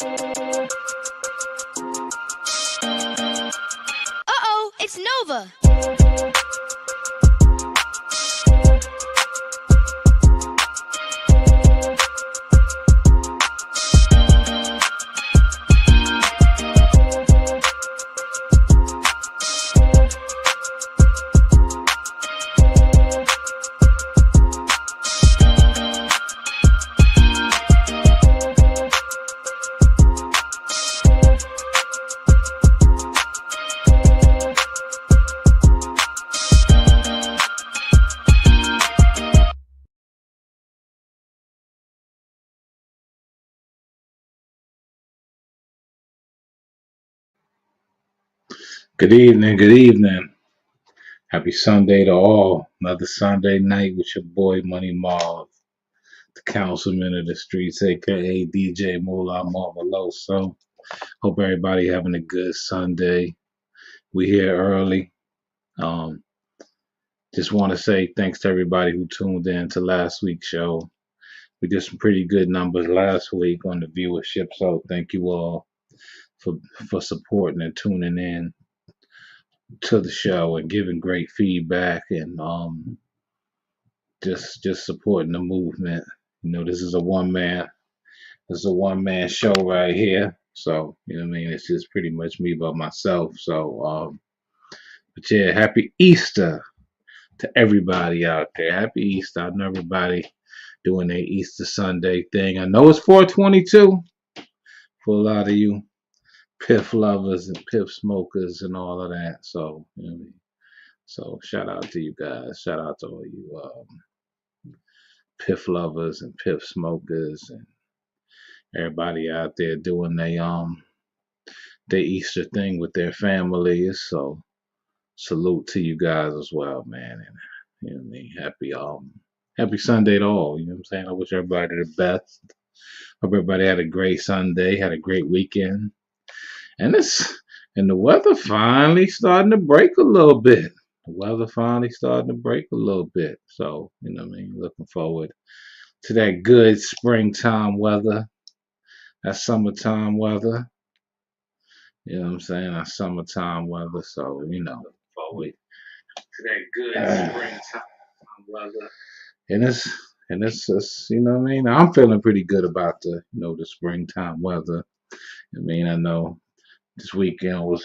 Uh-oh, it's Nova. Good evening, good evening. Happy Sunday to all. Another Sunday night with your boy Money Marv, the councilman of the streets, aka DJ Moolah Marveloso. Hope everybody having a good Sunday. We here early. Um, just want to say thanks to everybody who tuned in to last week's show. We did some pretty good numbers last week on the viewership, so thank you all for for supporting and tuning in to the show and giving great feedback and just supporting the movement. You know, this is a one man show right here. So, you know what I mean? It's just pretty much me by myself. So, but yeah, happy Easter to everybody out there. Happy Easter. I know everybody doing their Easter Sunday thing. I know it's 422 for a lot of you piff lovers and piff smokers and all of that. So, you know what I mean? So shout out to you guys. Shout out to all you piff lovers and piff smokers and everybody out there doing their Easter thing with their families. So salute to you guys as well, man. And you know what I mean, happy Sunday to all. You know what I'm saying? I wish everybody the best. Hope everybody had a great Sunday, had a great weekend. And the weather finally starting to break a little bit. The weather finally starting to break a little bit. So, you know what I mean, looking forward to that good springtime weather, that summertime weather. You know what I'm saying? That summertime weather. So, you know, forward to that good springtime weather. And it's just, you know what I mean? I'm feeling pretty good about the springtime weather. I mean, I know this weekend was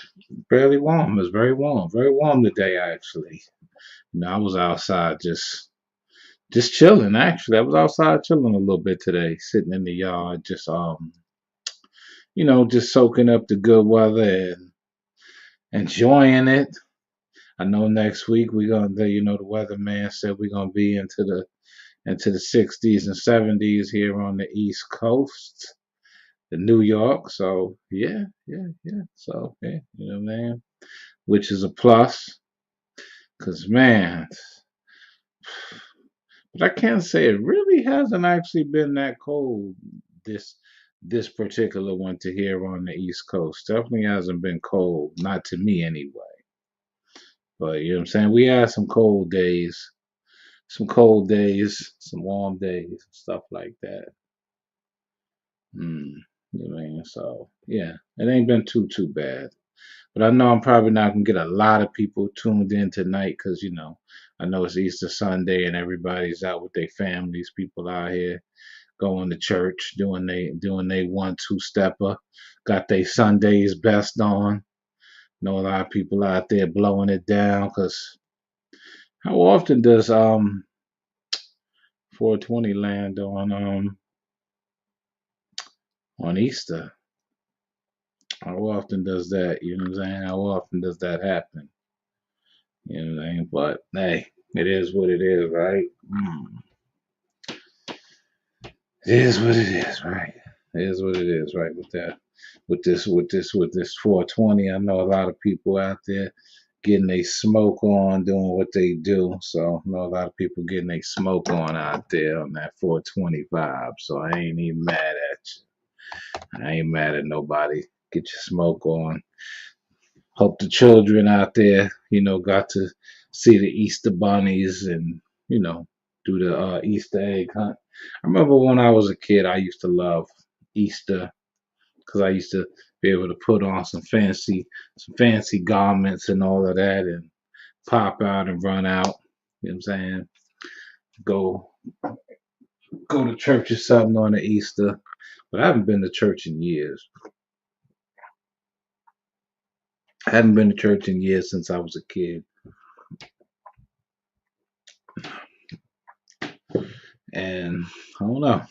fairly warm. It was very warm today actually. You know, I was outside just chilling actually. I was outside chilling a little bit today, sitting in the yard, just just soaking up the good weather and enjoying it. I know next week we're gonna, the weatherman said we're gonna be into the 60s and 70s here on the East Coast, the New York. So yeah, yeah, yeah. So yeah, you know what I mean, which is a plus, cause man, but I can't say it really hasn't actually been that cold this this particular winter here on the East Coast. Definitely hasn't been cold, not to me anyway. But you know what I'm saying? We had some cold days, some warm days, stuff like that. Mm, you know what I mean? So yeah, it ain't been too bad. But I know I'm probably not gonna get a lot of people tuned in tonight because I know it's Easter Sunday and everybody's out with their families. People out here going to church, doing they 1 2 stepper, got their Sunday's best on. Know a lot of people out there blowing it down because how often does 420 land on Easter? How often does that? You know what I'm saying? How often does that happen? You know what I'm saying? But hey, it is what it is, right? It is what it is, right? It is what it is, right? With this 420, I know a lot of people out there getting a smoke on, doing what they do. So I know a lot of people getting a smoke on out there on that 420 vibe. So I ain't even mad at you. I ain't mad at nobody. Get your smoke on. Hope the children out there, got to see the Easter bunnies and, do the Easter egg hunt. I remember when I was a kid, I used to love Easter because I used to be able to put on some fancy garments and all of that, and pop out and run out. You know what I'm saying? Go go to church or something on the Easter. But I haven't been to church in years. I haven't been to church in years since I was a kid. And I don't know.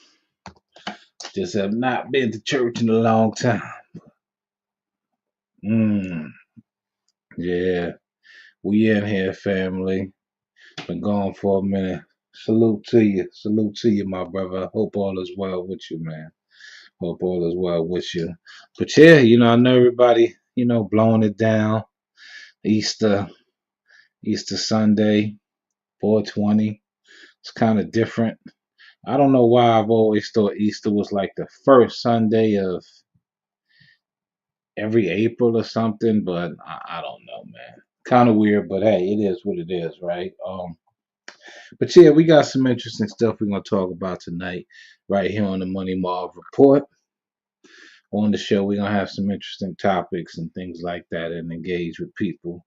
Just have not been to church in a long time. Yeah. We in here, family. Been gone for a minute. Salute to you. Salute to you, my brother. Hope all is well with you, man. Hope all is well with you. But yeah, I know everybody, blowing it down. Easter, Easter Sunday, 420. It's kind of different. I don't know why I've always thought Easter was like the first Sunday of every April or something, but I don't know, man. Kind of weird, but hey, it is what it is, right? But yeah, we got some interesting stuff we're gonna talk about tonight, right here on the Money Marv Report. On the show, we're gonna have some interesting topics and things like that, and engage with people.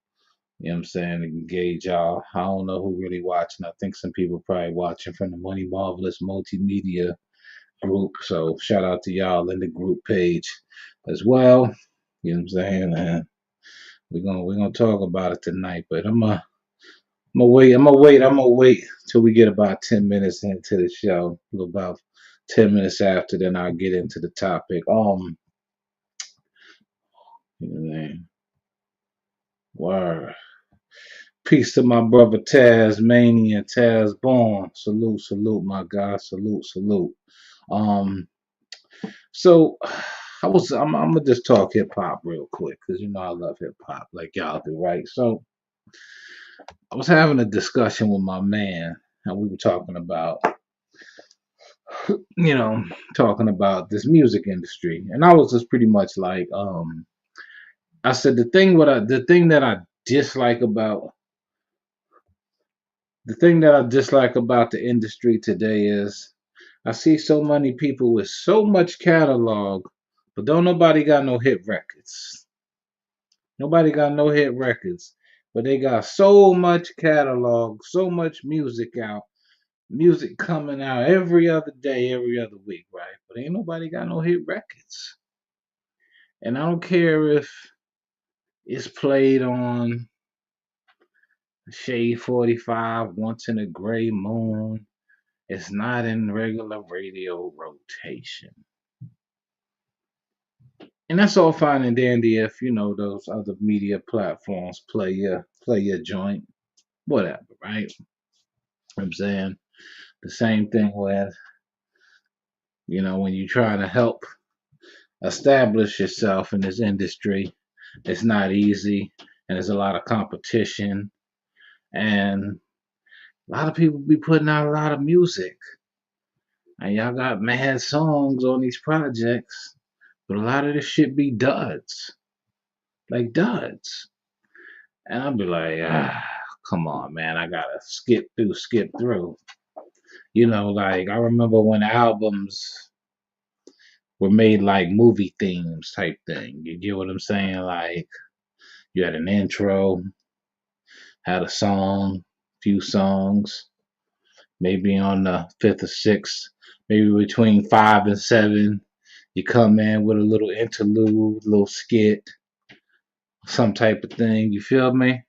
You know what I'm saying? Engage y'all. I don't know who really watching. I think some people probably watching from the Money Marvelous Multimedia group. So shout out to y'all in the group page as well. You know what I'm saying? And we're gonna talk about it tonight. But I'm gonna wait till we get about 10 minutes into the show. About 10 minutes after, then I'll get into the topic. You know what I mean? Word. Peace to my brother Tasmanian Taz Born. Salute, salute, my guy. Salute, salute. Um, so I'm gonna just talk hip hop real quick because I love hip hop like y'all do, right? So I was having a discussion with my man, and we were talking about, you know, talking about this music industry, and I was just pretty much like, I said the thing that I dislike about the industry today is I see so many people with so much catalog, but don't nobody got no hit records. Nobody got no hit records, but they got so much catalog, so much music out, music coming out every other day, every other week, right? But ain't nobody got no hit records. And I don't care if it's played on Shade 45, Once in a Gray Moon. It's not in regular radio rotation. And that's all fine and dandy if those other media platforms play your joint, whatever, right? I'm saying the same thing with when you try to help establish yourself in this industry. It's not easy, and there's a lot of competition, and a lot of people be putting out a lot of music, and y'all got mad songs on these projects, but a lot of this shit be duds, like duds. And I'll be like, come on, man, I gotta skip through. Like I remember when albums were made like movie themes type thing. You get what I'm saying? Like you had an intro, had a song, few songs, maybe on the fifth or sixth, maybe between 5 and 7, you come in with a little interlude, little skit, some type of thing. You feel me?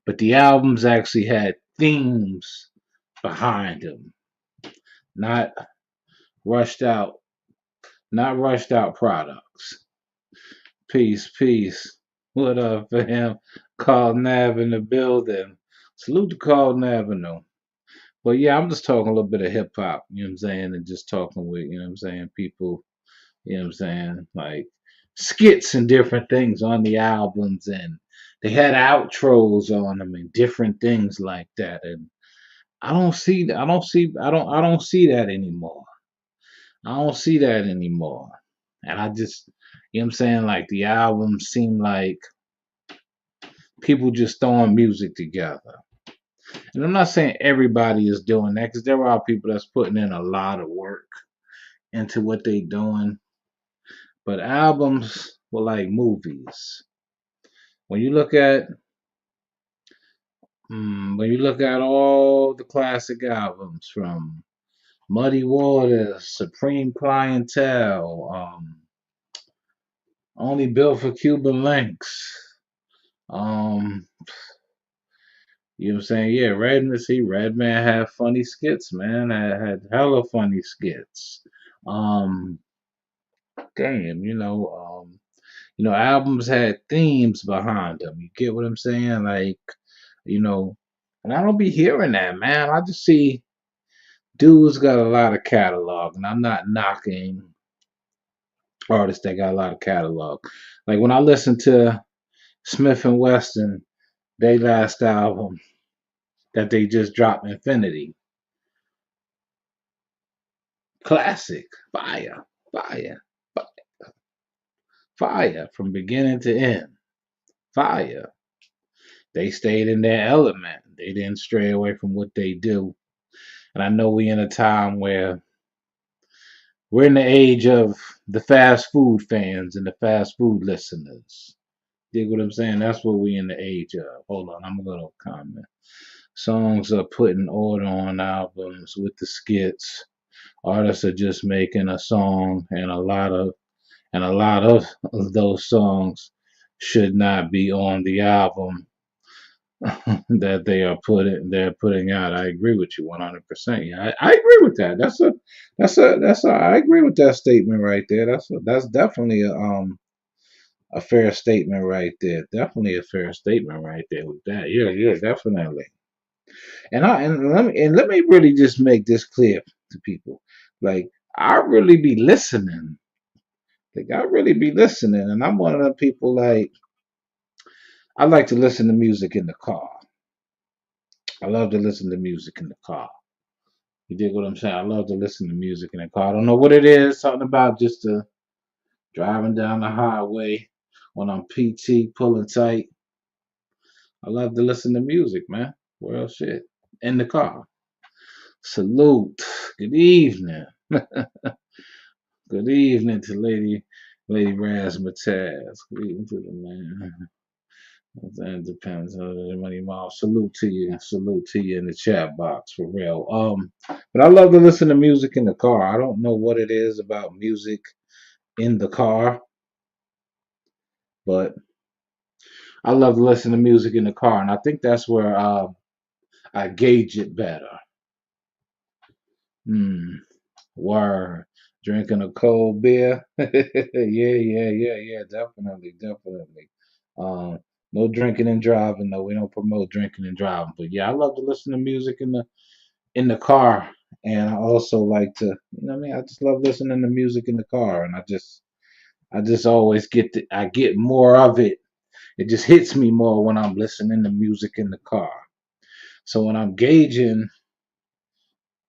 But the albums actually had themes behind them, not rushed out, not rushed out products. Peace, peace. What up, fam? Carl Nav in the building. Salute to Carl Avenue. But yeah, I'm just talking a little bit of hip hop, you know what I'm saying, and just talking with, what I'm saying, people, what I'm saying, like skits and different things on the albums, and they had outros on them and different things like that. And I don't see that anymore. I don't see that anymore. And I just, what I'm saying, like the albums seem like people just throwing music together. And I'm not saying everybody is doing that because there are people that's putting in a lot of work into what they doing. But albums were like movies. When you look at when you look at all the classic albums from Muddy Waters, Supreme Clientele, Only Built for Cuban Links, um, you know what I'm saying? Yeah, Redman had funny skits, man. Had hella funny skits. Um, damn, albums had themes behind them. You get what I'm saying? Like, you know, and I don't be hearing that, man. I just see dudes got a lot of catalog, and I'm not knocking artists that got a lot of catalog. Like when I listen to Smith and Wesson, they last album that they just dropped, Infinity, classic, fire, fire, fire from beginning to end, fire. They stayed in their element. They didn't stray away from what they do. And I know we in a time where we're in the age of the fast food fans and the fast food listeners. Dig what I'm saying? That's what we in the age of. Hold on, I'm gonna go to comment. Songs are put in order on albums with the skits. Artists are just making a song, and a lot of those songs should not be on the album that they're putting out. I agree with you 100%. Yeah, I agree with that. I agree with that statement right there. That's definitely a fair statement right there. Definitely a fair statement right there with that. Yeah, yeah, definitely. And let me really just make this clear to people. Like I really be listening. Like I really be listening, and I'm one of the people like I like to listen to music in the car. I love to listen to music in the car. You dig what I'm saying? I love to listen to music in the car. I don't know what it is. Something about just driving down the highway when I'm PT pulling tight. I love to listen to music, man. Well, shit. In the car. Salute. Good evening. Good evening to Lady Razzmatazz. Good evening to the man. That depends on the money mom. Salute to you. Salute to you in the chat box for real. But I love to listen to music in the car. I don't know what it is about music in the car, but I love to listen to music in the car, and I think that's where I gauge it better. Hmm. Word. Drinking a cold beer. Yeah. Definitely, definitely. Um, no drinking and driving. No, we don't promote drinking and driving. But yeah, I love to listen to music in the car, and I also like to, I just love listening to music in the car, and I just always I get more of it. It just hits me more when I'm listening to music in the car. So when I'm gauging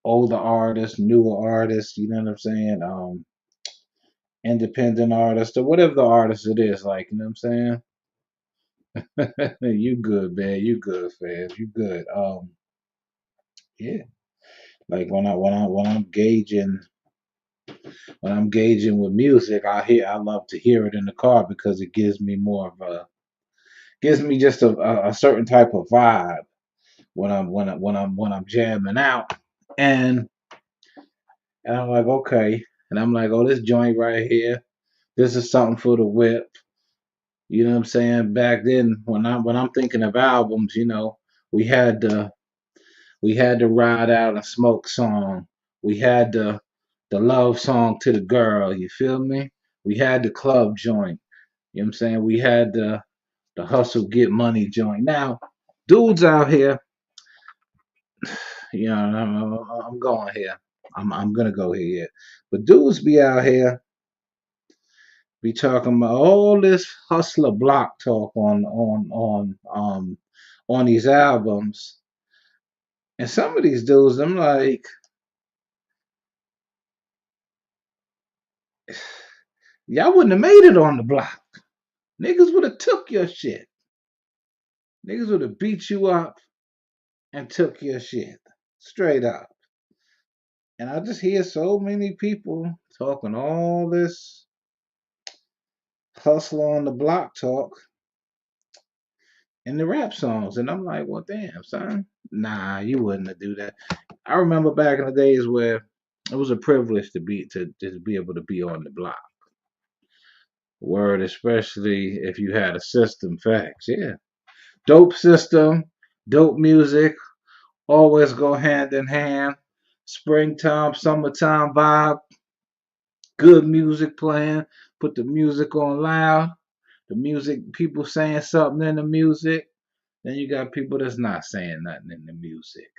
older artists, newer artists, you know what I'm saying? Independent artist or whatever the artist it is, like, you know what I'm saying? You good, man. You good, fam. You good. Yeah. Like when I'm gauging with music, I love to hear it in the car because it gives me gives me just a certain type of vibe when I'm jamming out. And and I'm like, okay. And I'm like, oh, this joint right here, this is something for the whip. You know what I'm saying? Back then, when I'm thinking of albums, we had the we had the ride out and smoke song. We had the love song to the girl. You feel me? We had the club joint. You know what I'm saying? We had the hustle get money joint. Now, dudes out here, I'm going here. I'm gonna go here. Yeah. But dudes be out here be talking about all this hustler block talk on these albums. And some of these dudes, I'm like, y'all wouldn't have made it on the block. Niggas would have took your shit. Niggas would have beat you up and took your shit. Straight up. And I just hear so many people talking all this Hustle on the Block talk in the rap songs. And I'm like, well, damn, son. Nah, you wouldn't have do that. I remember back in the days where it was a privilege to just be able to be on the block. Word, especially if you had a system. Facts, yeah. Dope system, dope music, always go hand in hand. Springtime, summertime vibe, good music playing. Put the music on loud. The music, people saying something in the music. Then you got people that's not saying nothing in the music.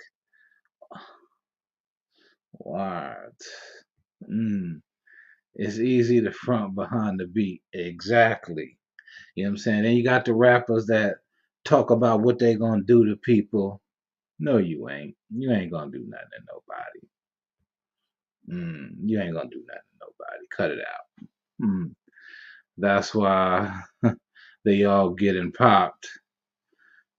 What? Mm. It's easy to front behind the beat. Exactly. You know what I'm saying? Then you got the rappers that talk about what they gonna do to people. No, you ain't. You ain't gonna do nothing to nobody. You ain't gonna do nothing to nobody. Cut it out. That's why they all getting popped.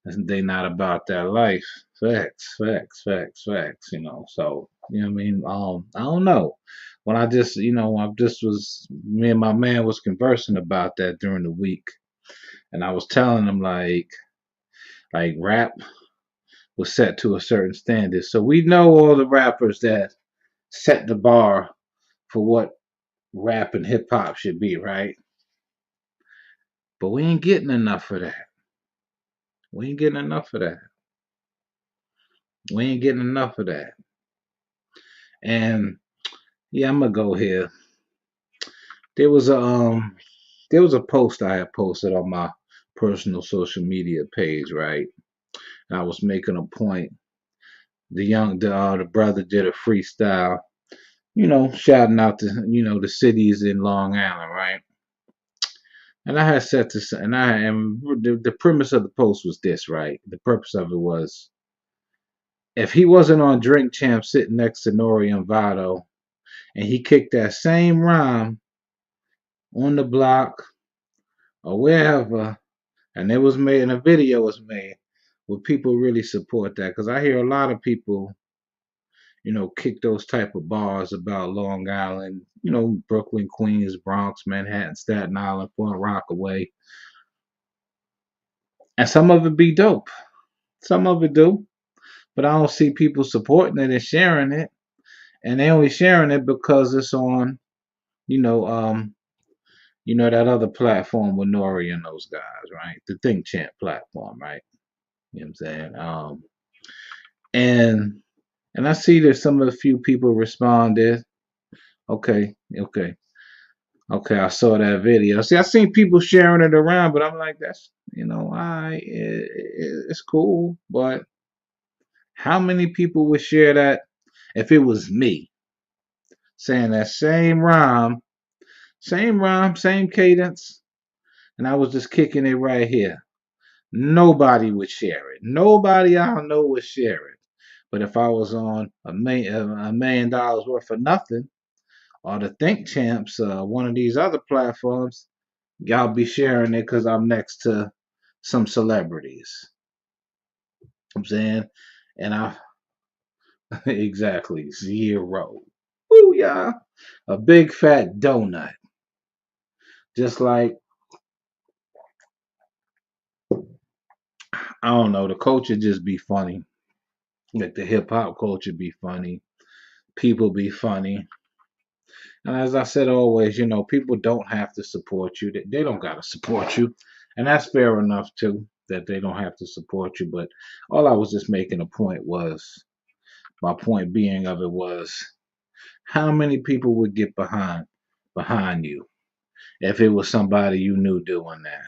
They not about that life. Facts, facts, facts, facts. So you know what I mean. I don't know. When I just, I just was me and my man was conversing about that during the week, and I was telling him like rap was set to a certain standard. So we know all the rappers that set the bar for what rap and hip hop should be, right? But we ain't getting enough of that. We ain't getting enough of that. We ain't getting enough of that. And yeah, I'm gonna go here. There was a post I had posted on my personal social media page, right? And I was making a point. The brother did a freestyle, shouting out to the cities in Long Island, right? And I had said to, and I am the premise of the post was this, right? The purpose of it was if he wasn't on Drink Champ sitting next to Nori and Vado, and he kicked that same rhyme on the block or wherever, and it was made and a video was made, would people really support that? Because I hear a lot of people, kick those type of bars about Long Island, Brooklyn, Queens, Bronx, Manhattan, Staten Island, Fort Rockaway, and some of it be dope. Some of it do, but I don't see people supporting it and sharing it, and they only sharing it because it's on, you know, um, that other platform with Nori and those guys, right? The Think Champ platform, right? You know what I'm saying? And I see that some of the few people responded. Okay, okay, okay. I saw that video. See, I seen people sharing it around, but I'm like, that's it's cool. But how many people would share that if it was me saying that same rhyme, same cadence, and I was just kicking it right here? Nobody would share it. Nobody I know would share it. But if I was on $1 million worth of nothing, or the Think Champs, one of these other platforms, y'all be sharing it because I'm next to some celebrities. I'm saying, and I exactly 0. Ooh yeah, a big fat donut. Just like I don't know, the culture just be funny. Like the hip hop culture be funny. People be funny. And as I said always, people don't have to support you. They don't gotta support you. And that's fair enough too, that they don't have to support you. But all I was just making a point was my point being of it was how many people would get behind you if it was somebody you knew doing that.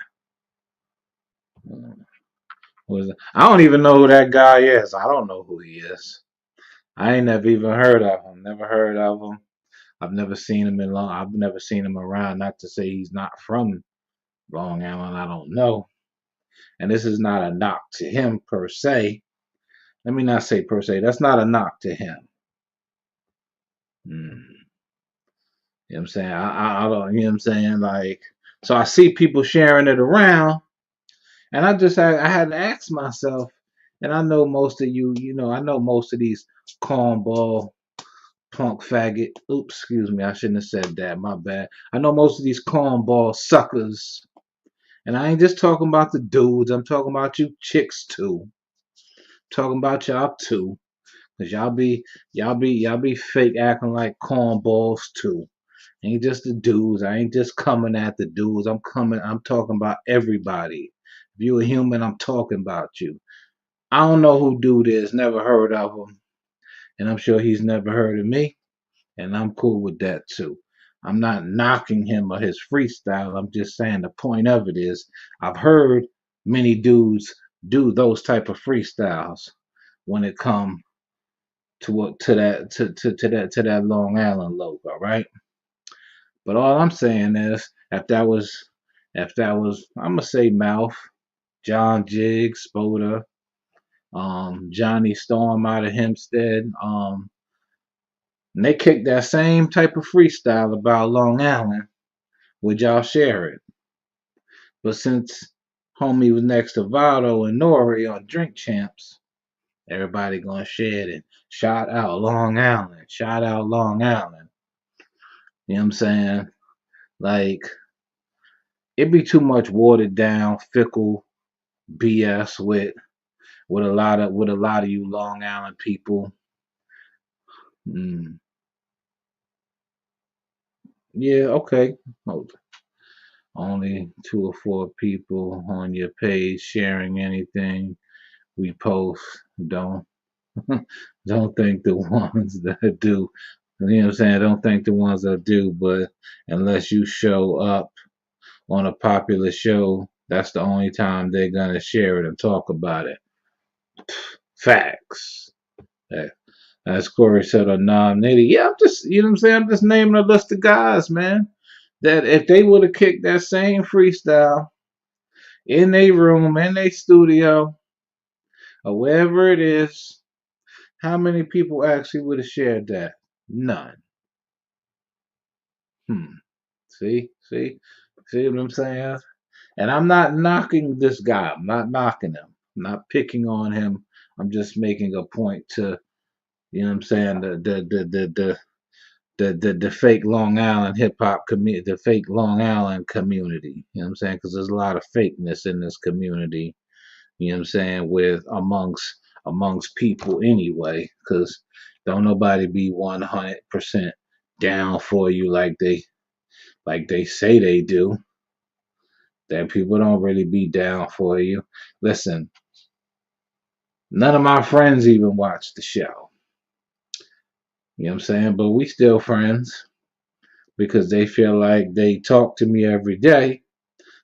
I don't even know who that guy is. I don't know who he is. I ain't never even heard of him. Never heard of him. I've never seen him in long. I've never seen him around. Not to say he's not from Long Island. I don't know. And this is not a knock to him per se. Let me not say per se. That's not a knock to him. You know what I'm saying? I don't. You know what I'm saying? Like, so I see people sharing it around, and I had to ask myself, and I know most of you. I know most of these cornball punk faggot. Oops, excuse me. I shouldn't have said that. My bad. I know most of these cornball suckers, and I ain't just talking about the dudes. I'm talking about you chicks too. I'm talking about y'all too, cause y'all be fake acting like cornballs too. Ain't just the dudes. I ain't just coming at the dudes. I'm talking about everybody. If you a human, I'm talking about you. I don't know who dude is. Never heard of him, and I'm sure he's never heard of me. And I'm cool with that too. I'm not knocking him or his freestyle. I'm just saying the point of it is I've heard many dudes do those type of freestyles when it come to that Long Island logo, right? But all I'm saying is if that was I'm gonna say Mouth, John Jiggs, Spoda, Johnny Storm out of Hempstead, and they kicked that same type of freestyle about Long Island, would y'all share it? But since homie was next to Vado and Nori on Drink Champs, everybody gonna share it. Shout out Long Island. Shout out Long Island. You know what I'm saying? Like, it be too much watered down, fickle BS with a lot of you Long Island people. Mm, yeah, okay. Hold only 2 or 4 people on your page sharing anything we post. Don't don't think the ones that do. You know what I'm saying? Don't think the ones that do, but unless you show up on a popular show, that's the only time they're gonna share it and talk about it. Facts. Eh, as Corey said on Nom Nitty, yeah, I'm just, you know what I'm saying? I'm just naming a list of guys, man. That if they would have kicked that same freestyle in their room, in their studio, or wherever it is, how many people actually would have shared that? None. Hmm. See what I'm saying? And I'm not knocking this guy. I'm not knocking him. I'm not picking on him. I'm just making a point to, you know what I'm saying, the fake Long Island hip hop community, the fake Long Island community. You know what I'm saying? Because there's a lot of fakeness in this community. You know what I'm saying? With amongst people anyway. Because don't nobody be 100% down for you like they say they do. That people don't really be down for you. Listen, none of my friends even watch the show. You know what I'm saying? But we still friends because they feel like they talk to me every day,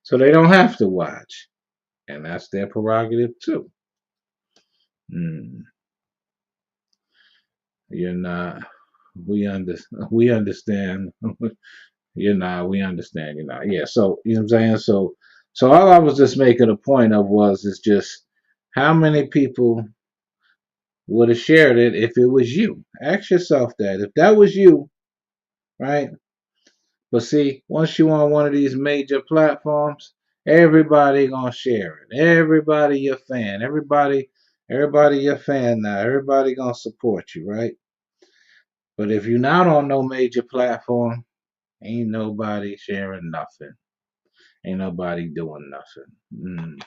so they don't have to watch. And that's their prerogative too. Mm, you're not. We understand. You're not. We understand. You're not. Yeah. So you know what I'm saying. So all I was just making a point of was is just how many people would have shared it if it was you. Ask yourself that. If that was you, right? But see, once you on one of these major platforms, everybody gonna share it. Everybody your fan. Everybody your fan now. Everybody gonna support you, right? But if you're not on no major platform, ain't nobody sharing nothing. Ain't nobody doing nothing.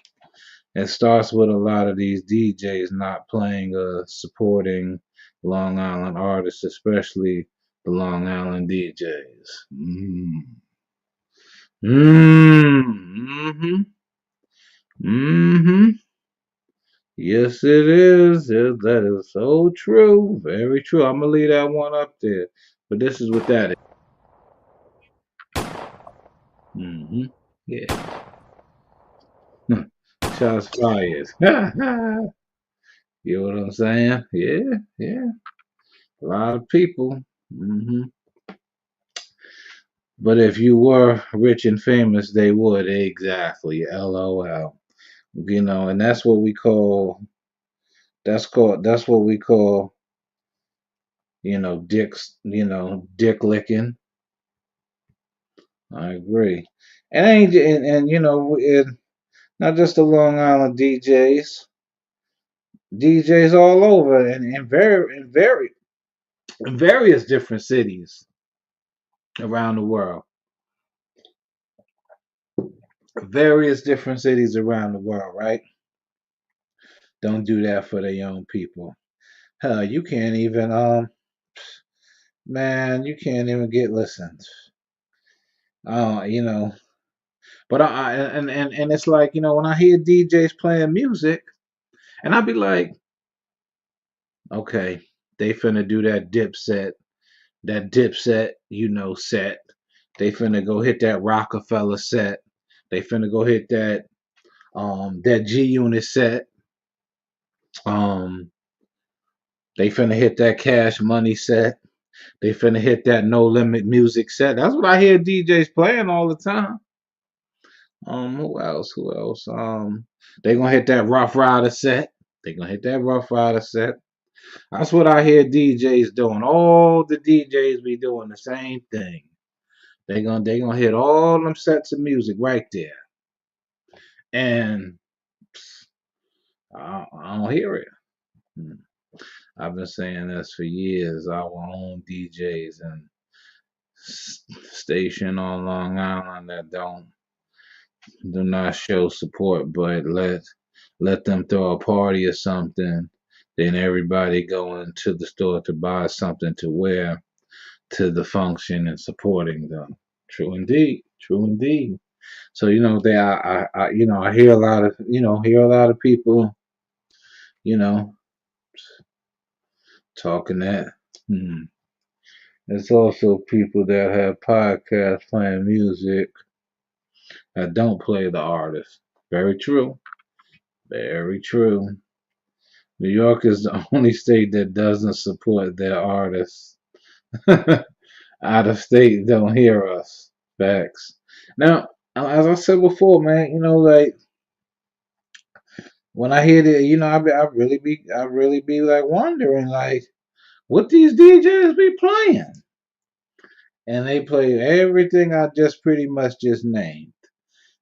It starts with a lot of these DJs not playing supporting Long Island artists, especially the Long Island DJs. Mm-hmm. Mm-hmm. Yes, it is. That is so true. Very true. I'm gonna leave that one up there. But this is what that is. Mm-hmm. Yeah. Shots fired. You know what I'm saying? Yeah, yeah. A lot of people. Hmm. But if you were rich and famous, they would exactly. LOL. And that's what we call dicks. Dick licking. I agree. And not just the Long Island DJs, DJs all over, and very in various different cities around the world. Various different cities around the world, right? Don't do that for the young people. Hell, you can't even man, you can't even get listened. You know, but and it's like, you know, when I hear DJs playing music, and I be like, okay, they finna do that Dipset, you know, set. They finna go hit that Rockefeller set. They finna go hit that G Unit set. Um, they finna hit that Cash Money set. They finna hit that No Limit Music set. That's what I hear DJs playing all the time. Who else? Who else? They gonna hit that Rough Rider set. They gonna hit that Rough Rider set. That's what I hear DJs doing. All the DJs be doing the same thing. They gonna hit all them sets of music right there, and I don't hear it. Hmm. I've been saying this for years. Our own DJs and station on Long Island that do not show support, but let them throw a party or something. Then everybody going to the store to buy something to wear to the function and supporting them. True indeed. True indeed. So you know, I hear a lot of people, you know, talking that. Hmm. There's also people that have podcasts playing music that don't play the artist. Very true. Very true. New York is the only state that doesn't support their artists. Out of state don't hear us. Facts. Now, as I said before, man, you know, like when I hear that, you know, I really be like wondering, like, what these DJs be playing, and they play everything I just pretty much just named.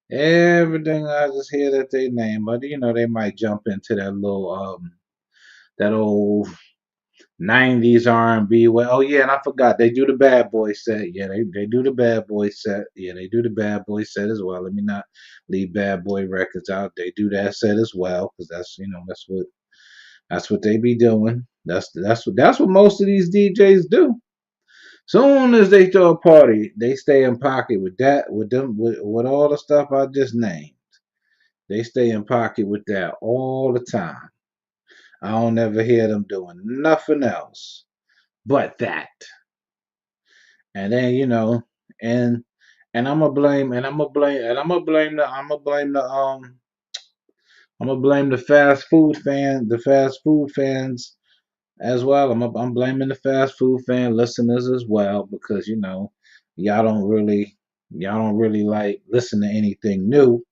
Everything I just hear that they name, but you know, they might jump into that old '90s R&B. Well, oh yeah, and I forgot they do the Bad Boy set. Yeah, they do the Bad Boy set. Yeah, they do the Bad Boy set as well. Let me not leave Bad Boy Records out. They do that set as well because that's what they be doing. That's what most of these DJs do. Soon as they throw a party, they stay in pocket with that, with all the stuff I just named. They stay in pocket with that all the time. I don't ever hear them doing nothing else but that. And then and I'm gonna blame the fast food fans as well. I'm blaming the fast food fan listeners as well because y'all don't really y'all don't really like listen to anything new.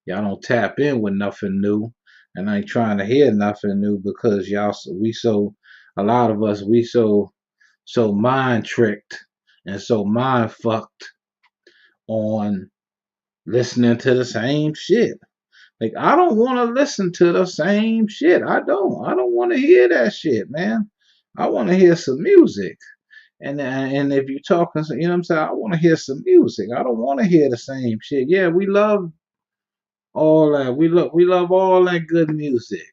Y'all don't tap in with nothing new, and I ain't trying to hear nothing new because a lot of us so mind tricked and so mind fucked on listening to the same shit. Like I don't want to listen to the same shit. I don't. I don't want to hear that shit, man. I want to hear some music. And if you're talking, you know what I'm saying? I want to hear some music. I don't want to hear the same shit. Yeah, we love all that. We love all that good music.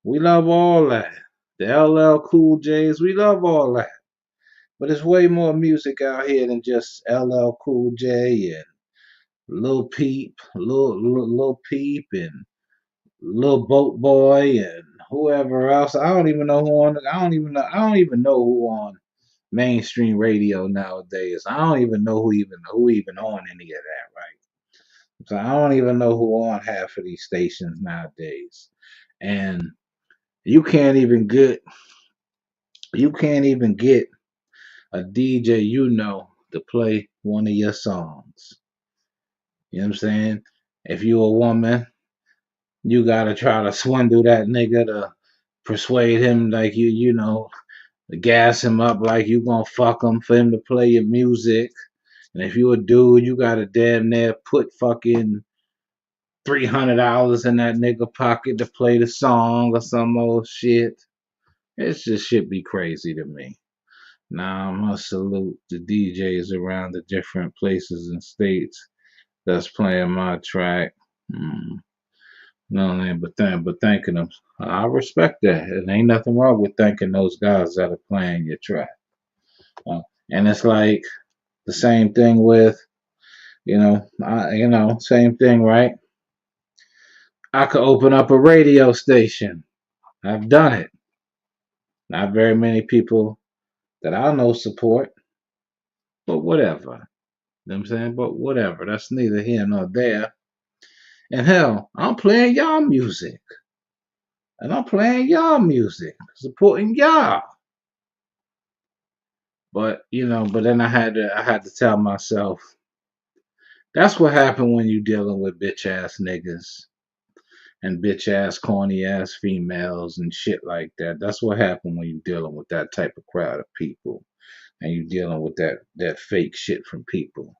We love all that. The LL Cool J's. We love all that. But there's way more music out here than just LL Cool J and Lil Peep and Lil Boat Boy and whoever else. I don't even know who on mainstream radio nowadays. I don't even know who even on any of that, right? So I don't even know who on half of these stations nowadays. And you can't even get you can't even get a DJ to play one of your songs. You know what I'm saying? If you a woman, you gotta try to swindle that nigga to persuade him like gas him up like you gonna fuck him for him to play your music. And if you a dude, you gotta damn near put fucking $300 in that nigga pocket to play the song or some old shit. It's just shit be crazy to me. Now I must salute the DJs around the different places and states that's playing my track. Mm, no, man, but thanking them. I respect that. And ain't nothing wrong with thanking those guys that are playing your track. Uh, and it's like the same thing with, same thing, right? I could open up a radio station. I've done it. Not very many people that I know support, but whatever. You know what I'm saying? But whatever. That's neither here nor there. And hell, I'm playing y'all music. And I'm playing y'all music. Supporting y'all. But then I had to tell myself, that's what happened when you dealing with bitch ass niggas and bitch ass corny ass females and shit like that. That's what happened when you dealing with that type of crowd of people and you dealing with that fake shit from people.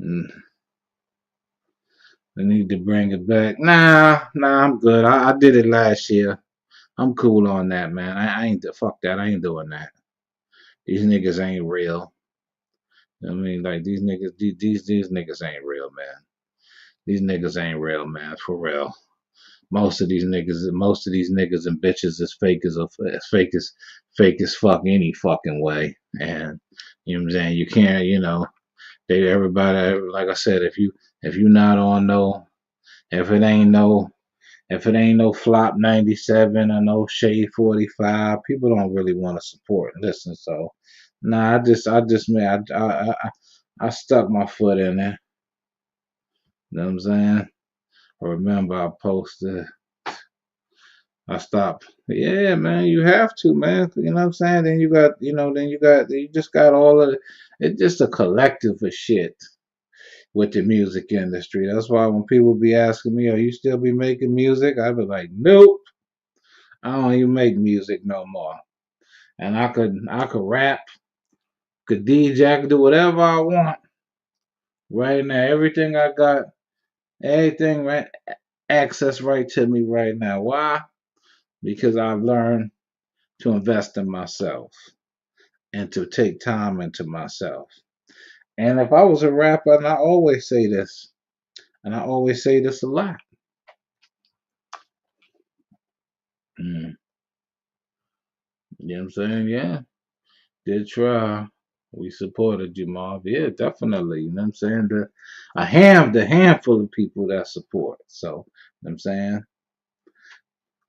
Mm, I need to bring it back. Nah, I'm good. I did it last year. I'm cool on that, man. I ain't fuck that. I ain't doing that. These niggas ain't real. I mean, like these niggas, these niggas ain't real, man. These niggas ain't real, man. For real. Most of these niggas and bitches is fake as fuck any fucking way. And you know what I'm saying. You can't, everybody, like I said, if you not on no, if it ain't no If it ain't no flop 97 or no shade 45, people don't really want to support and listen. So, nah, man, I stuck my foot in there. You know what I'm saying? Remember, I posted, I stopped. Yeah, man, you have to, man. You know what I'm saying? You just got all of it. It's just a collective of shit with the music industry. That's why when people be asking me, "Are you still be making music?" I be like, "Nope, I don't even make music no more." And I could rap, could DJ, I could do whatever I want right now. Everything I got, everything right, access right to me right now. Why? Because I've learned to invest in myself and to take time into myself. And if I was a rapper, and I always say this, and I always say this a lot. Mm, you know what I'm saying? Yeah, did try. We supported you, Marv. Yeah, definitely. You know what I'm saying? The handful of people that support. So, you know what I'm saying?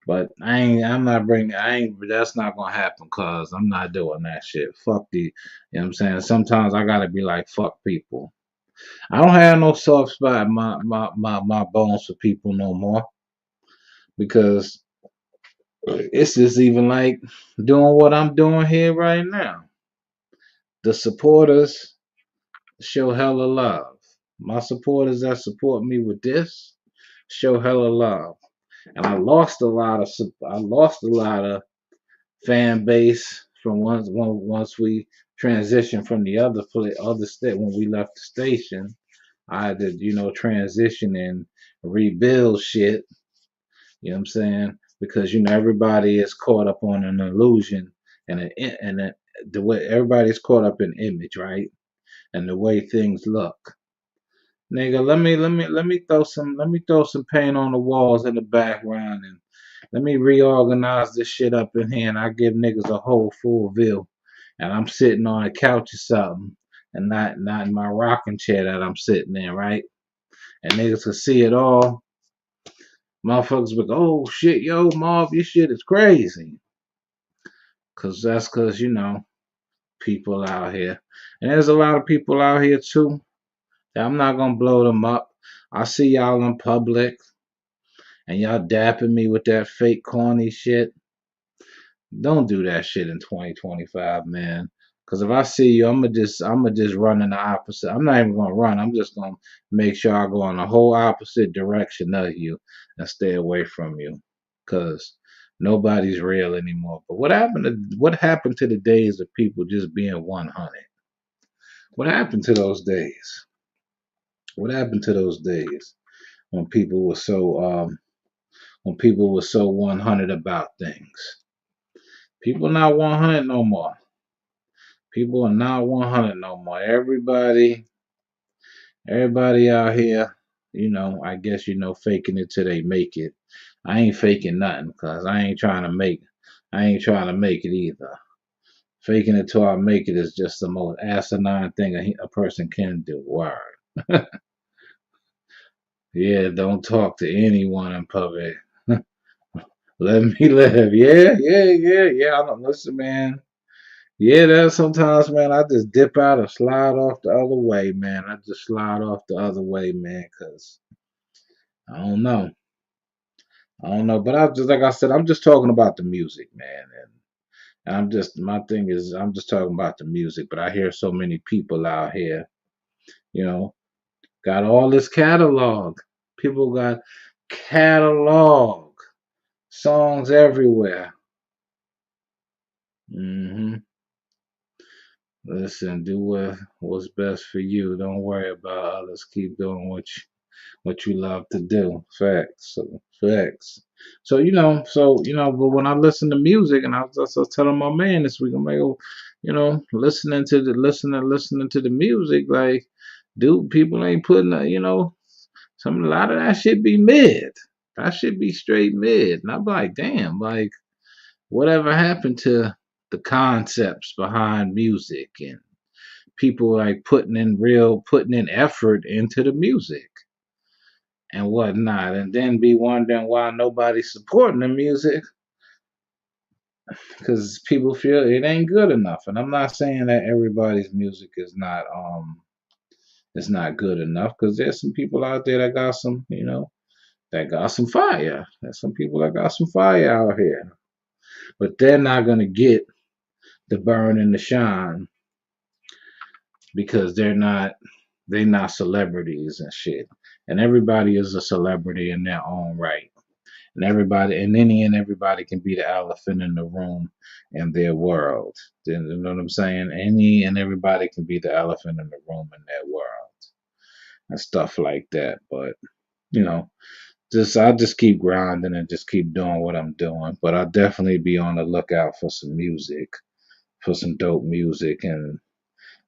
But I'm not bringing, that's not gonna happen cause I'm not doing that shit. Fuck you know what I'm saying? Sometimes I gotta be like, fuck people. I don't have no soft spot in my bones for people no more because it's just even like doing what I'm doing here right now. The supporters show hella love. My supporters that support me with this show hella love. And I lost a lot of fan base from once we transitioned from the other state when we left the station. I had to transition and rebuild shit. You know what I'm saying? Because everybody is caught up on an illusion and the way everybody's caught up in image, right? And the way things look. Nigga, let me throw some paint on the walls in the background and let me reorganize this shit up in here and I give niggas a whole full view. And I'm sitting on a couch or something and not in my rocking chair that I'm sitting in, right? And niggas can see it all. Motherfuckers be like, oh shit, yo, Marv, your shit is crazy. Cause people out here. And there's a lot of people out here too. I'm not gonna blow them up. I see y'all in public and y'all dapping me with that fake corny shit. Don't do that shit in 2025, man. Cause if I see you, I'm gonna just run in the opposite. I'm not even gonna run. I'm just gonna make sure I go in the whole opposite direction of you and stay away from you. Cause nobody's real anymore. But what happened to the days of people just being 100? What happened to those days? What happened to those days when people were so 100 about things? People not 100 no more. People are not 100 no more. Everybody out here, I guess faking it till they make it. I ain't faking nothing because I ain't trying to make it either. Faking it till I make it is just the most asinine thing a person can do. Word. Yeah, don't talk to anyone in public. Let me live. Yeah. I don't listen, man. Yeah, that sometimes, man, I just dip out and slide off the other way, man. I just slide off the other way, man, because I don't know. I don't know. But I just, like I said, I'm just talking about the music, man. And my thing is, I'm just talking about the music. But I hear so many people out here, you know, got all this catalog. People got catalog songs everywhere. hmm Listen, do what's best for you. Don't worry about others. Keep doing what you love to do. Facts. Facts. But when I listen to music, and I was telling my man this week, I'm like, oh, listening to the music, like, dude, people ain't putting, a lot of that shit be mid. That should be straight mid. And I'm like, damn, like, whatever happened to the concepts behind music and people like putting in effort into the music and whatnot, and then be wondering why nobody's supporting the music because people feel it ain't good enough. And I'm not saying that everybody's music is not good enough, because there's some people out there that got some fire. There's some people that got some fire out here, but they're not gonna get the burn and the shine because they're not celebrities and shit. And everybody is a celebrity in their own right. And everybody can be the elephant in the room in their world. You know what I'm saying? Any and everybody can be the elephant in the room in their world and stuff like that. But you know, I just keep grinding and just keep doing what I'm doing. But I'll definitely be on the lookout for some music, for some dope music, and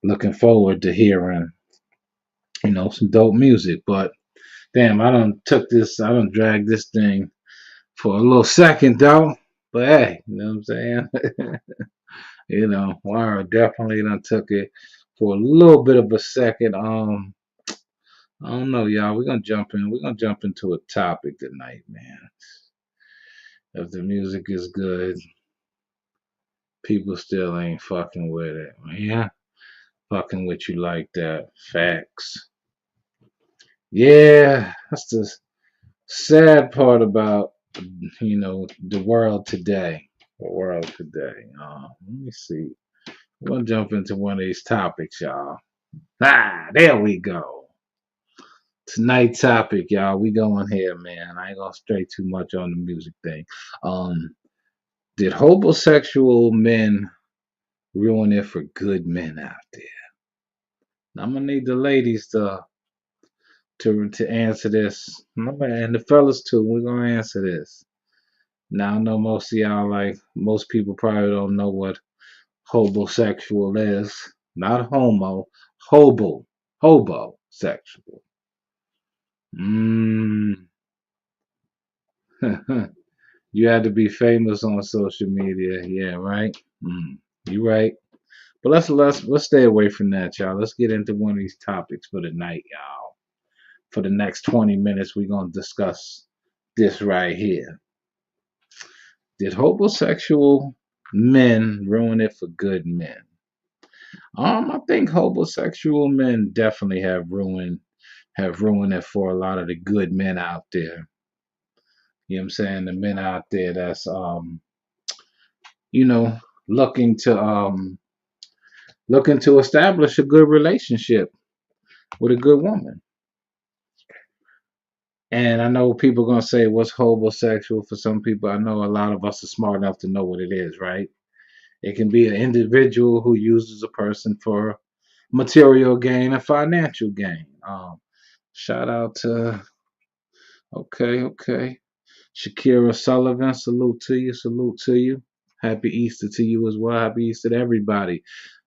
looking forward to hearing, some dope music. But damn, I don't drag this thing for a little second though. But hey, you know what I'm saying? Wire definitely done took it for a little bit of a second. I don't know, y'all. We're gonna jump into a topic tonight, man. If the music is good, people still ain't fucking with it. Yeah, fucking with you like that. Facts. Yeah, that's the sad part about the world today. The world today. Let me see. We're gonna jump into one of these topics, y'all. There we go. Tonight's topic, y'all. We going here, man. I ain't gonna stray too much on the music thing. Um, did homosexual men ruin it for good men out there? Now, I'm gonna need the ladies to answer this, and the fellas too. We're gonna answer this. Now I know most people probably don't know what hobosexual is. Not homo, hobosexual. Mm. You had to be famous on social media, yeah, right? You right. But let's stay away from that, y'all. Let's get into one of these topics for the night, y'all. For the next 20 minutes, we're gonna discuss this right here. Did homosexual men ruin it for good men? I think homosexual men definitely have ruined it for a lot of the good men out there. You know what I'm saying? The men out there that's you know, looking to establish a good relationship with a good woman. And I know people are gonna say what's homosexual for some people. I know a lot of us are smart enough to know what it is, right? It can be an individual who uses a person for material gain and financial gain. Shout out to okay. Shakira Sullivan, salute to you. Happy Easter to you as well. Happy Easter to everybody.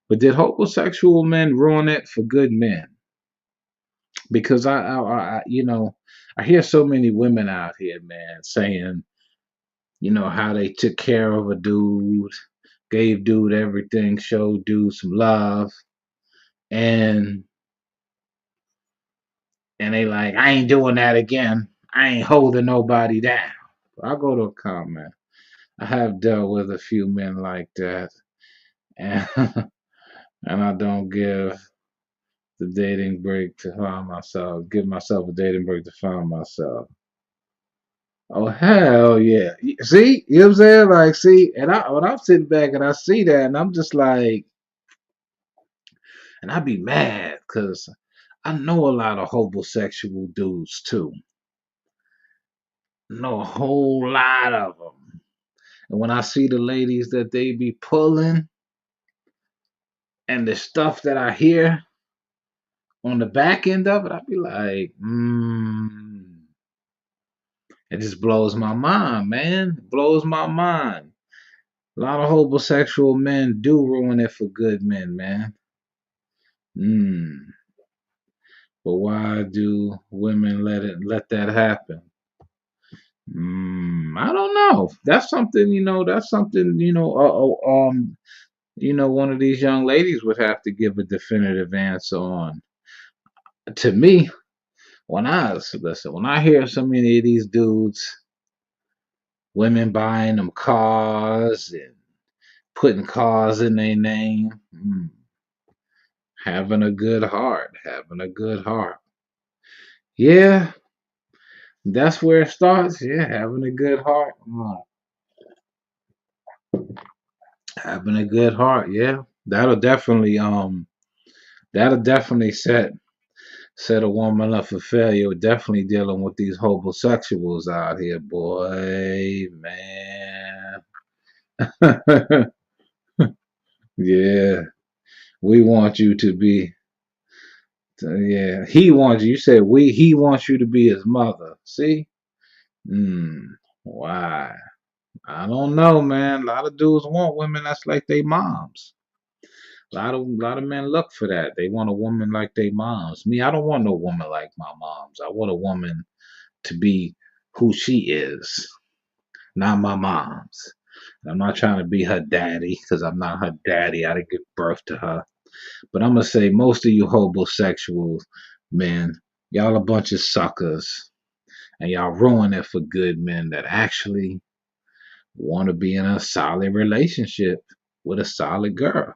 But did homosexual men ruin it for good men? Because I hear so many women out here, man, saying, how they took care of a dude, gave dude everything, showed dude some love, and they like, I ain't doing that again. I ain't holding nobody down. I'll go to a comment. I have dealt with a few men like that, and and I don't give the dating break to find myself. Give myself a dating break to find myself. Oh hell yeah! See, you know what I'm saying? Like, see, and when I'm sitting back and I see that, and I'm just like, and I be mad because I know a lot of homosexual dudes too. Know a whole lot of them. And when I see the ladies that they be pulling, and the stuff that I hear on the back end of it, I be like, it just blows my mind, man. It blows my mind. A lot of homosexual men do ruin it for good men, man. But why do women let that happen? I don't know. That's something, that's something, one of these young ladies would have to give a definitive answer on. To me, when I hear so many of these dudes, women buying them cars and putting cars in their name, having a good heart, having a good heart. Yeah, that's where it starts. Yeah, having a good heart. Having a good heart. Yeah, that'll definitely set a woman up for failure. Definitely dealing with these homosexuals out here, boy, man. Yeah, we want you to be. Yeah, he wants you. You said we. He wants you to be his mother. See? Why? I don't know, man. A lot of dudes want women that's like they moms. A lot of men look for that. They want a woman like they moms. Me, I don't want no woman like my moms. I want a woman to be who she is, not my mom's. I'm not trying to be her daddy because I'm not her daddy. I didn't give birth to her. But I'm gonna say most of you homosexuals, man, y'all a bunch of suckers, and y'all ruin it for good men that actually want to be in a solid relationship with a solid girl.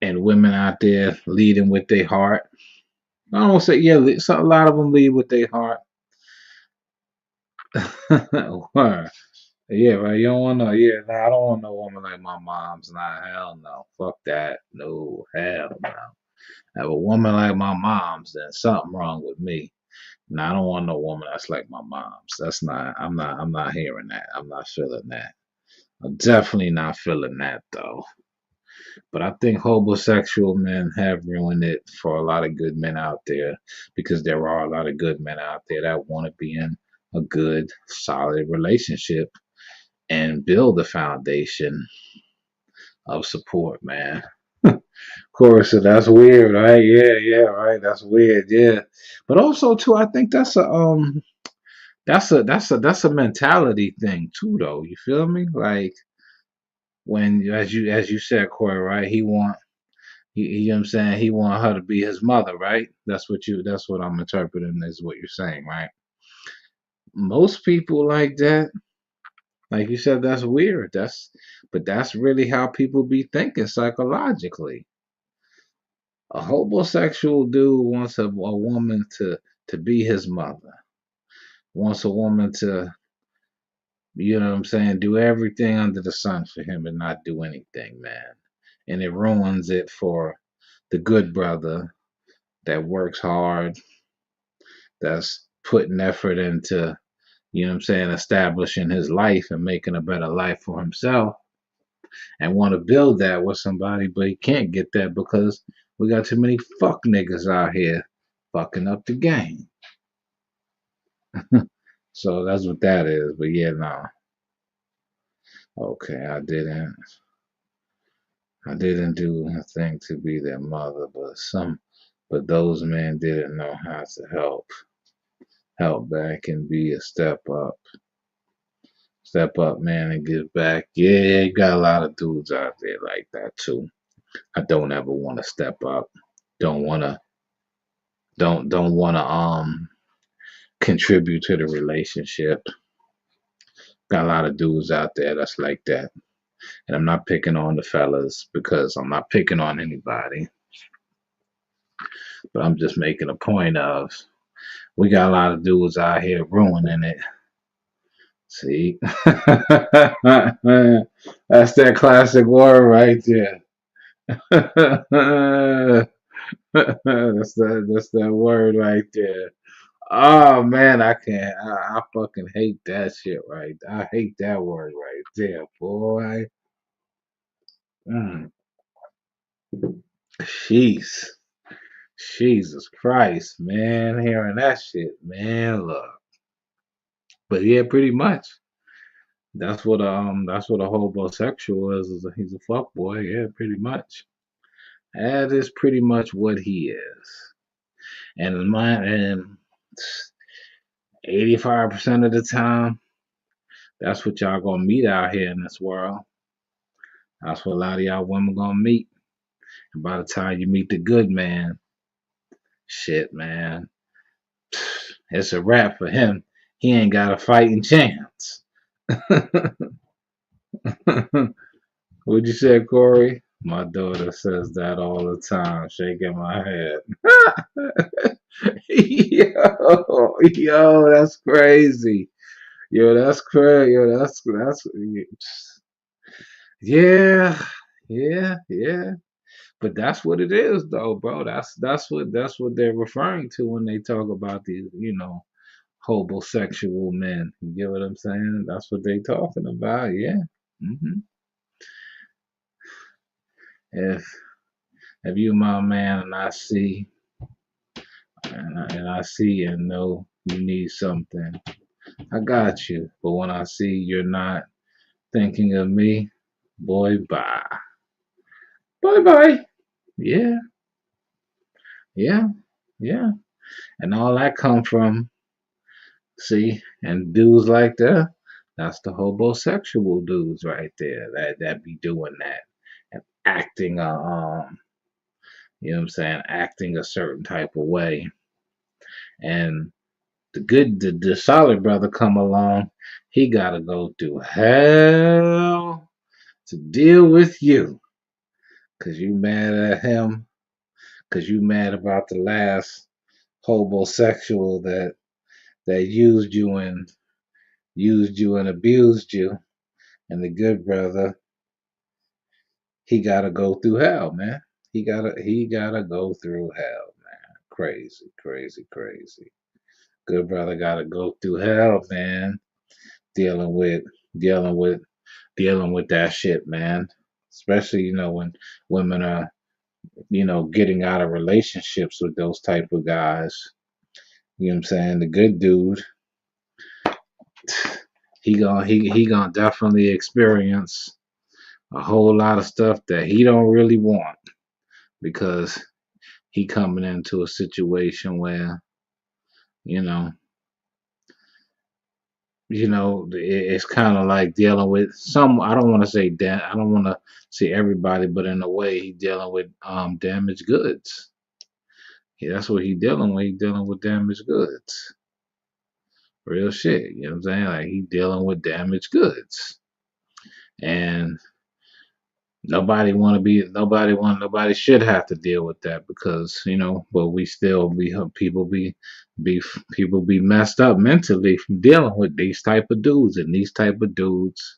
And women out there leading with their heart. I don't say, yeah, a lot of them lead with their heart. Yeah, right. You don't want no, yeah, nah, I don't want no woman like my mom's. Nah, hell no. Fuck that. No, hell no. Have a woman like my mom's, then something wrong with me. Nah, I don't want no woman that's like my mom's. I'm not hearing that. I'm not feeling that. I'm definitely not feeling that though. But I think homosexual men have ruined it for a lot of good men out there because there are a lot of good men out there that want to be in a good, solid relationship and build a foundation of support, man. Of course, so that's weird, right? Yeah, right. That's weird, yeah. But also too, I think that's a mentality thing too, though. You feel me? Like when as you said, Corey, right? You know what I'm saying? He want her to be his mother, right? That's what I'm interpreting is what you're saying, right? Most people like that, like you said, that's weird. But that's really how people be thinking psychologically. A homosexual dude wants a woman to be his mother. Wants a woman to, you know what I'm saying, do everything under the sun for him and not do anything, man. And it ruins it for the good brother that works hard, that's putting effort into, you know what I'm saying, establishing his life and making a better life for himself and want to build that with somebody, but he can't get that because we got too many fuck niggas out here fucking up the game. So that's what that is. But yeah, no. Okay, I didn't do a thing to be their mother, but those men didn't know how to help back and be a step up, man, and give back. Yeah, you got a lot of dudes out there like that too. I don't ever want to step up. Don't wanna, don't wanna contribute to the relationship. Got a lot of dudes out there that's like that, and I'm not picking on the fellas because I'm not picking on anybody, but I'm just making a point of we got a lot of dudes out here ruining it. See, that's that classic word right there. That's that word right there. Oh man, I can't. I fucking hate that shit. Right, I hate that word right there, boy. Mm, jeez, Jesus Christ, man. Hearing that shit, man. Look, but yeah, pretty much. That's what a homosexual is. He's a fuck boy. Yeah, pretty much. That is pretty much what he is. And 85% of the time, that's what y'all gonna meet out here in this world. That's what a lot of y'all women gonna meet. And by the time you meet the good man, shit, man, it's a wrap for him. He ain't got a fighting chance. What'd you say, Corey? My daughter says that all the time, shaking my head. Yo, that's crazy. Yo, that's crazy. Yo, that's yeah, yeah. But that's what it is, though, bro. That's what they're referring to when they talk about these, homosexual men. You get what I'm saying? That's what they talking about. Yeah. If if you my man and I see and know you need something, I got you. But when I see you're not thinking of me, boy, bye. Bye bye. Yeah, yeah, yeah. And all that come from, see, and dudes like that, that's the homosexual dudes right there that be doing that and acting you know what I'm saying, acting a certain type of way. And the solid brother come along, he gotta go through hell to deal with you. Cause you mad at him, cause you mad about the last homosexual that used you and abused you. And the good brother, he gotta go through hell, man. He gotta go through hell, man. Crazy, crazy, crazy. Good brother gotta go through hell, man. Dealing with dealing with dealing with that shit, man. Especially, when women are, getting out of relationships with those type of guys. You know what I'm saying? The good dude, he gonna definitely experience a whole lot of stuff that he don't really want because he coming into a situation where, you know, it's kind of like dealing with some. I don't want to say that. I don't want to say everybody, but in a way, he dealing with damaged goods. Yeah, that's what he dealing with. He dealing with damaged goods. Real shit. You know what I'm saying? Like he dealing with damaged goods, and nobody should have to deal with that because but we still be people be messed up mentally from dealing with these type of dudes, and these type of dudes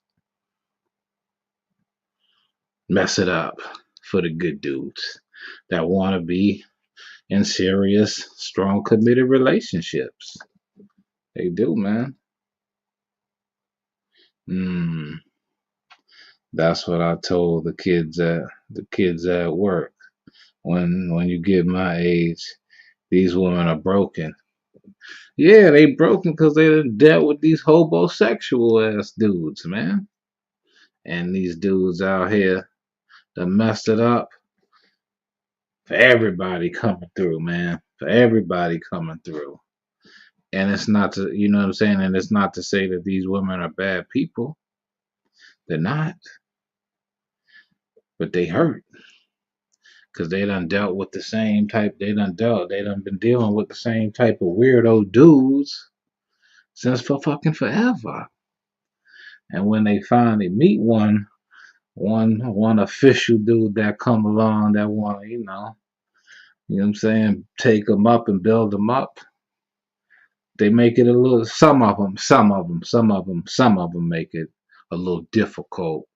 mess it up for the good dudes that want to be in serious, strong, committed relationships. They do, man. Mm, that's what I told the kids at work. When you get my age, these women are broken. Yeah, they broken because they done dealt with these homosexual ass dudes, man. And these dudes out here that messed it up for everybody coming through, man. For everybody coming through. And it's not to, you know what I'm saying? And it's not to say that these women are bad people. They're not. But they hurt. Because they done dealt with the same type, they done been dealing with the same type of weirdo dudes since for fucking forever. And when they finally meet one official dude that come along that want to, you know what I'm saying, take them up and build them up, they make it a little, some of them make it a little difficult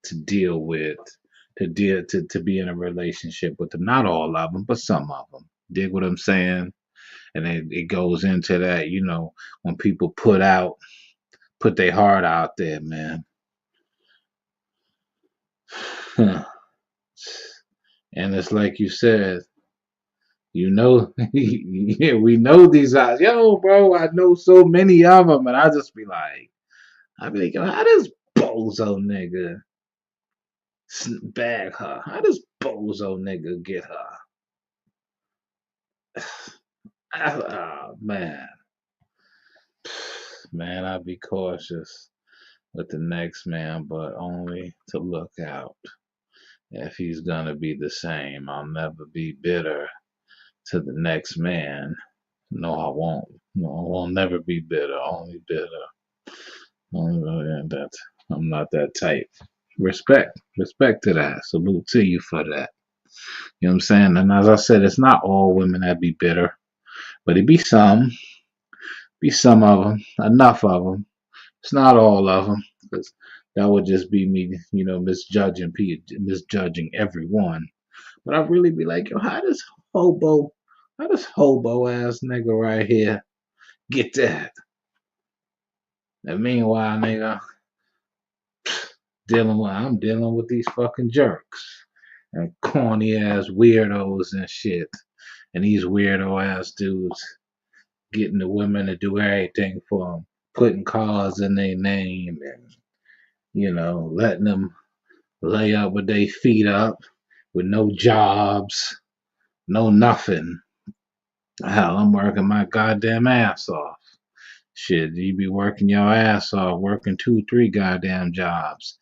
to deal with, to be in a relationship with them. Not all of them, but some of them. Dig what I'm saying? And it goes into that, when people put their heart out there, man. And it's like you said, yeah, we know these guys. Yo, bro, I know so many of them, and I be like, how does bozo nigga bag her? How does bozo nigga get her? Oh, man, I'd be cautious with the next man, but only to look out if he's gonna be the same. I'll never be bitter to the next man. No, I won't. No, I will never be bitter. Only bitter. Only that. I'm not that type. Respect to that. Salute to you for that. You know what I'm saying? And as I said, it's not all women that be bitter, but it be some of them, enough of them. It's not all of them, because that would just be me, misjudging everyone. But I really be like, yo, how does hobo ass nigga right here get that? And meanwhile, nigga, I'm dealing with these fucking jerks and corny ass weirdos and shit. And these weirdo ass dudes getting the women to do everything for them, putting cars in their name and, letting them lay up with their feet up with no jobs, no nothing. Hell, I'm working my goddamn ass off. Shit, you be working your ass off, working 2, 3 goddamn jobs.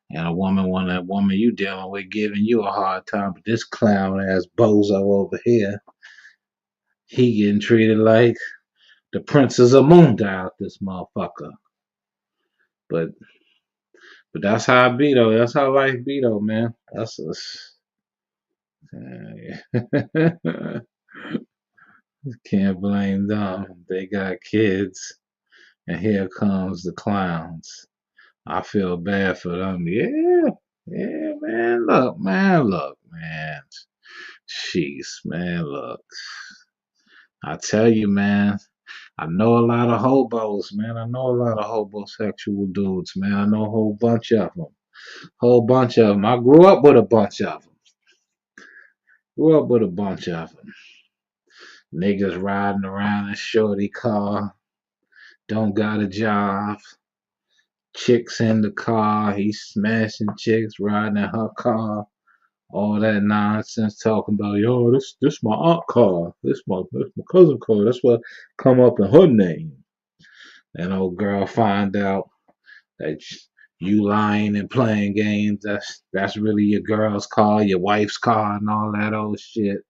And that woman you dealing with giving you a hard time, but this clown ass bozo over here, he getting treated like the princess of Moondial out this motherfucker. But that's how it be though. That's how life be though, man. That's can't blame them. They got kids, and here comes the clowns. I feel bad for them. Yeah, yeah, man. Look, man. Jeez, man. Look, I tell you, man. I know a lot of hobos, man. I know a lot of homosexual dudes, man. I know a whole bunch of them. Whole bunch of them. I grew up with a bunch of them. Grew up with a bunch of them. Niggas riding around in shorty car, don't got a job. Chicks in the car, he's smashing chicks, riding in her car. All that nonsense talking about, yo, this my aunt car. This my cousin car. That's what come up in her name. And old girl find out that you lying and playing games. That's really your girl's car, your wife's car, and all that old shit.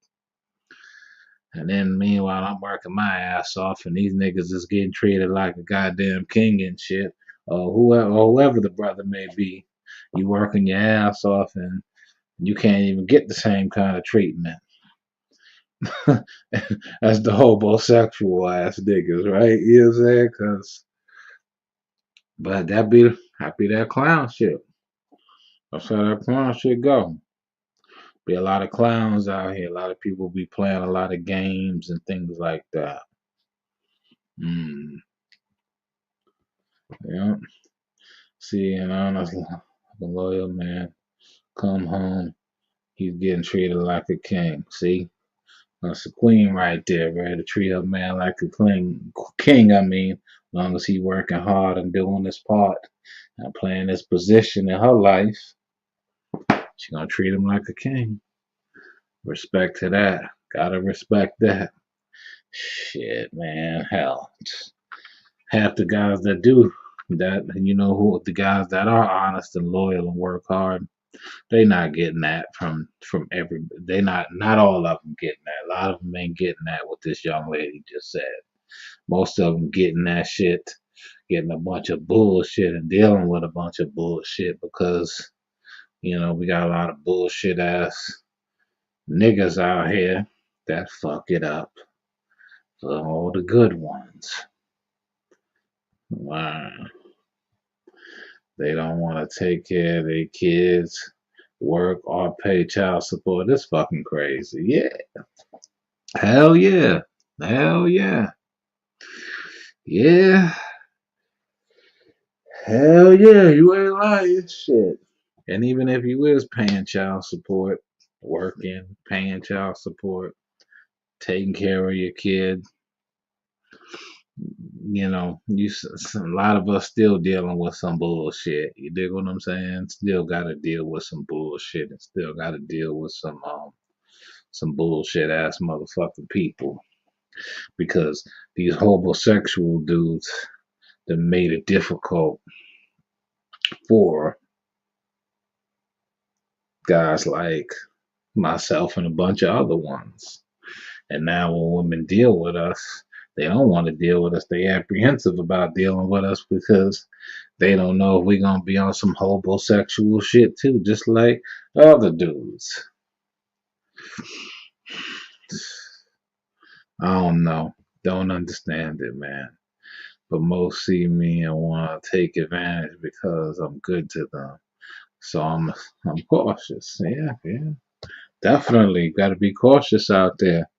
And then meanwhile, I'm working my ass off, and these niggas is getting treated like a goddamn king and shit, or whoever the brother may be. You working your ass off, and you can't even get the same kind of treatment as the homosexual ass niggas, right? You know what I'm saying? But that be that clown shit. That's how that clown shit go. Be a lot of clowns out here. A lot of people be playing a lot of games and things like that. Mm, yeah. See, and honestly, the loyal man come home, he's getting treated like a king. See, that's a queen right there, ready to treat a man like a king. I mean, long as he working hard and doing his part and playing his position in her life, she gonna treat him like a king. Respect to that. Gotta respect that. Shit, man. Hell, half the guys that do that, who the guys that are honest and loyal and work hard, they not getting that from every. They not all of them getting that. A lot of them ain't getting that what this young lady just said. Most of them getting that shit, getting a bunch of bullshit and dealing with a bunch of bullshit because we got a lot of bullshit ass niggas out here that fuck it up for all the good ones. Wow. They don't want to take care of their kids, work, or pay child support. It's fucking crazy. Yeah. Hell yeah. Hell yeah. Yeah. Hell yeah. You ain't lying. Shit. And even if you is paying child support, working, paying child support, taking care of your kid, a lot of us still dealing with some bullshit. You dig what I'm saying? Still got to deal with some bullshit, and still got to deal with some bullshit ass motherfucking people because these homosexual dudes that made it difficult for guys like myself and a bunch of other ones. And now when women deal with us, they don't want to deal with us. They apprehensive about dealing with us because they don't know if we're gonna be on some homosexual shit too, just like other dudes. I don't know. Don't understand it, man. But most see me and want to take advantage because I'm good to them. So I'm cautious. Yeah, yeah. Definitely got to be cautious out there,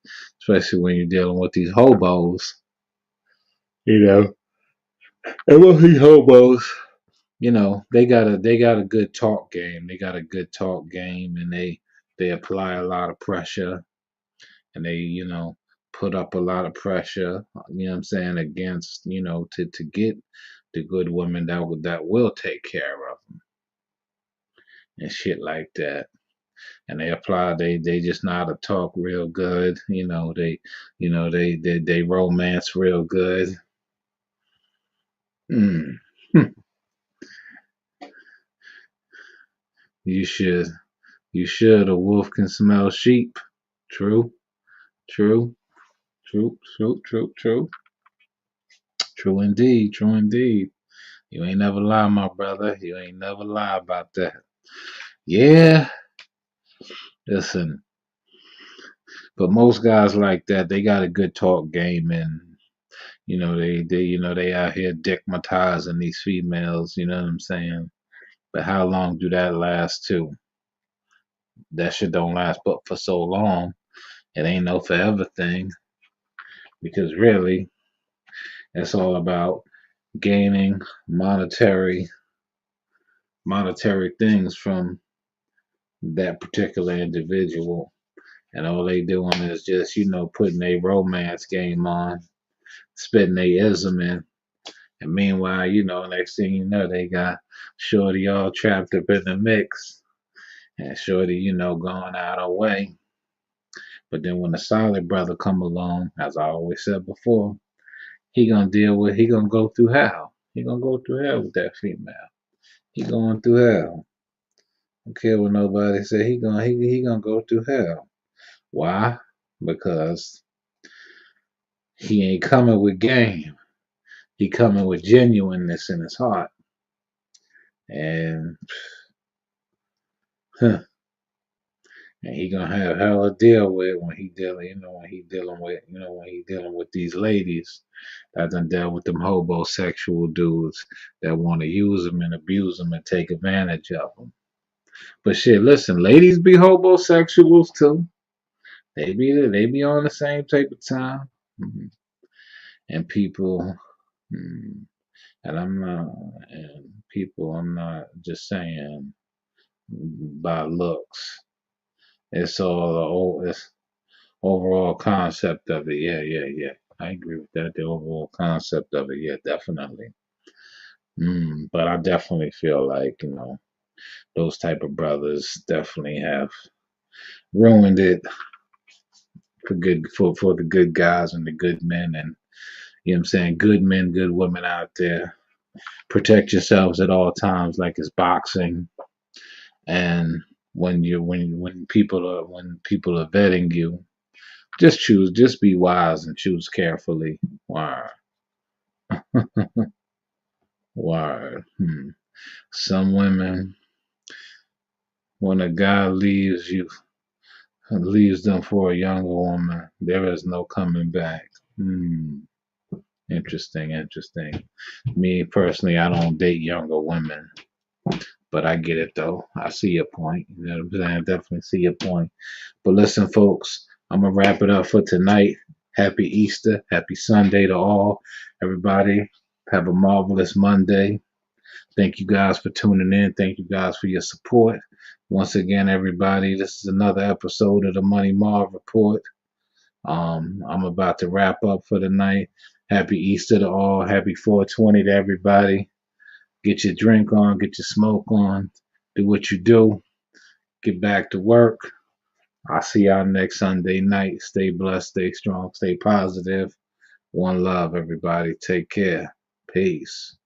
especially when you're dealing with these hobos. You know, and with these hobos, they got a good talk game. They got a good talk game, and they apply a lot of pressure, and they put up a lot of pressure. You know what I'm saying, against to get the good women that will take care of them and shit like that. And they apply. They just know how to talk real good. They romance real good. Mm. You should. You should. A wolf can smell sheep. True. True. True. True. True. True. True indeed. True indeed. You ain't never lie, my brother. You ain't never lie about that. Yeah. Listen. But most guys like that, they got a good talk game, and they out here dickmatizing these females. You know what I'm saying? But how long do that last too? That shit don't last but for so long. It ain't no forever thing because really, it's all about gaining monetary things from that particular individual, and all they doing is just putting a romance game on, spitting a ism in, and meanwhile next thing you know they got shorty all trapped up in the mix, and shorty going out her way. But then when a solid brother come along, as I always said before, he gonna go through hell. He gonna go through hell with that female. He going through hell. Don't care what nobody say. He gonna go through hell. Why? Because he ain't coming with game. He coming with genuineness in his heart. And huh, and he gonna have hell to deal with when he dealing with these ladies that done dealt with them homosexual dudes that want to use them and abuse them and take advantage of them. But shit, listen, ladies be homosexuals too. They be on the same type of time. Mhm. And people, mm, and I'm not just saying by looks. It's all it's overall concept of it. Yeah, yeah, yeah. I agree with that. The overall concept of it, yeah, definitely. But I definitely feel like, those type of brothers definitely have ruined it for the good guys and the good men, and you know what I'm saying, good men, good women out there. Protect yourselves at all times like it's boxing. And when people are vetting you, just be wise and choose carefully. Why? Why? Some women, when a guy leaves them for a younger woman, there is no coming back. Interesting, interesting. Me personally, I don't date younger women, but I get it though. I see your point. You know what I'm saying? I definitely see your point. But listen, folks, I'm gonna wrap it up for tonight. Happy Easter, happy Sunday to all. Everybody, have a marvelous Monday. Thank you guys for tuning in. Thank you guys for your support. Once again, everybody, this is another episode of the Money Marv Report. I'm about to wrap up for the night. Happy Easter to all. Happy 420 to everybody. Get your drink on, get your smoke on, do what you do, get back to work. I'll see y'all next Sunday night. Stay blessed, stay strong, stay positive. One love, everybody. Take care. Peace.